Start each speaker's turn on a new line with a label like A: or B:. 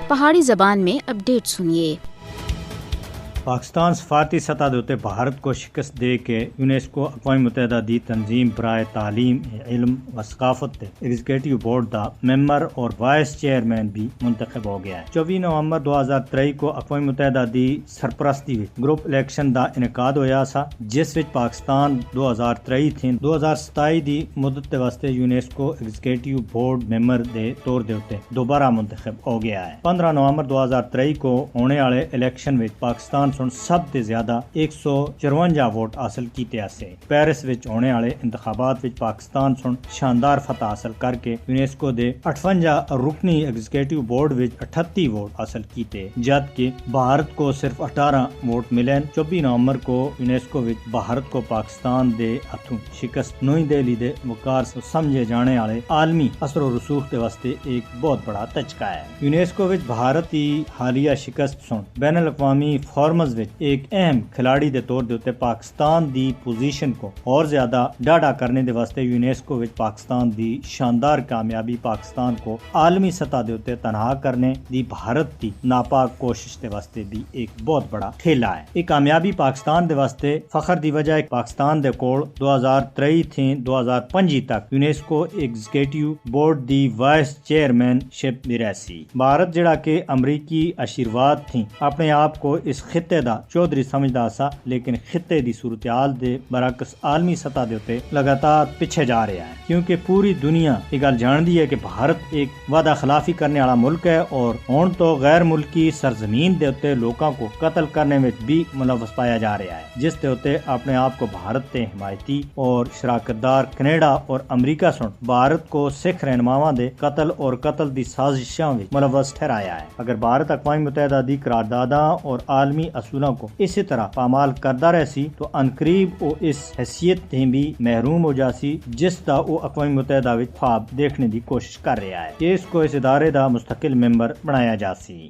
A: پہاڑی زبان میں اپڈیٹ سنیے۔
B: پاکستان سفارتی سطح دے اتنے بھارت کو شکست دے کے یونیسکو اقوام متحدہ دی تنظیم برائے تعلیم، علم و ثقافت کے ایگزیکٹو بورڈ دا ممبر اور وائس چیئرمین بھی منتخب ہو گیا ہے۔ 24 نومبر 2023 کو اقوام متحدہ دی سرپرستی گروپ الیکشن دا انعقاد ہویا سا، جس وچ پاکستان 2023 تھی 2027 دی مدت دے واسطے یونیسکو ایگزیکٹو بورڈ ممبر دے طور دے اتنے دوبارہ منتخب ہو گیا ہے۔ 15 نومبر 2023 کو ہونے والے الیکشن وچ پاکستان سب سے زیادہ 154 ووٹ حاصل کیتے آسے۔ پیرس وچ ہونے والے انتخابات وچ پاکستان سن شاندار فتح حاصل کر کے یونیسکو دے 58 رکنی ایگزیکٹو بورڈ وچ 38 ووٹ حاصل کیتے، جبکہ بھارت کو صرف 18 ووٹ ملے۔ 24 نومبر کو یونیسکو وچ بھارت کو پاکستان دے ہتھوں شکست نئی دہلی دے وقار سمجھے جانے والے عالمی اثر و رسوخ کے واسطے ایک بہت بڑا دھچکا ہے۔ یونیسکو وچ بھارت کی حالیہ شکست سن بین الاقوامی فورمز ایک اہم کھلاڑی دے طور دے پاکستان دی پوزیشن کو اور زیادہ ڈاڑا کرنے دے واسطے یونیسکو وچ پاکستان دی شاندار کامیابی پاکستان کو عالمی سطح دے اتنے تنہا کرنے دی بھارت دی ناپاک کوشش دے واسطے بھی ایک بہت بڑا ٹھیلا ہے۔ یہ کامیابی پاکستان دے واسطے فخر دی وجہ ہے۔ پاکستان دے کول 2023 تھی 2025 تک یونیسکو ایگزیکٹو بورڈ دی وائس چیئرمین شپ بھی رہی۔ بھارت جڑا کہ امریکی آشیرواد تھی اپنے آپ کو اس خطے دا چودھری سمجھدا سا، لیکن خطے دی صورتحال دے برعکس عالمی سطح دے اتے لگاتار پیچھے جا رہا ہے، کیونکہ پوری دنیا یہ گل جاندی ہے کہ بھارت ایک وعدہ خلافی کرنے والا ملک ہے اور ہن تو غیر ملکی سرزمین دے اتے لوکاں کو قتل کرنے میں بھی ملوث پایا جا رہا ہے، جس دے اتے اپنے آپ کو بھارت تے حمایتی اور شراکت دار کینیڈا اور امریکہ سن بھارت کو سکھ رہنماواں دے قتل اور قتل دی سازشاں وچ ملوث ٹھہرایا ہے۔ اگر بھارت اقوام متحدہ دی قرارداداں اور عالمی اصولوں کو اسی طرح پامال کرتا رہسی تو انقریب وہ اس حیثیت تھی بھی محروم ہو جاسی جس دا وہ اقوام متحدہ وچ خواب دیکھنے دی کوشش کر رہا ہے کہ اس کو اس ادارے دا مستقل ممبر بنایا جاسی۔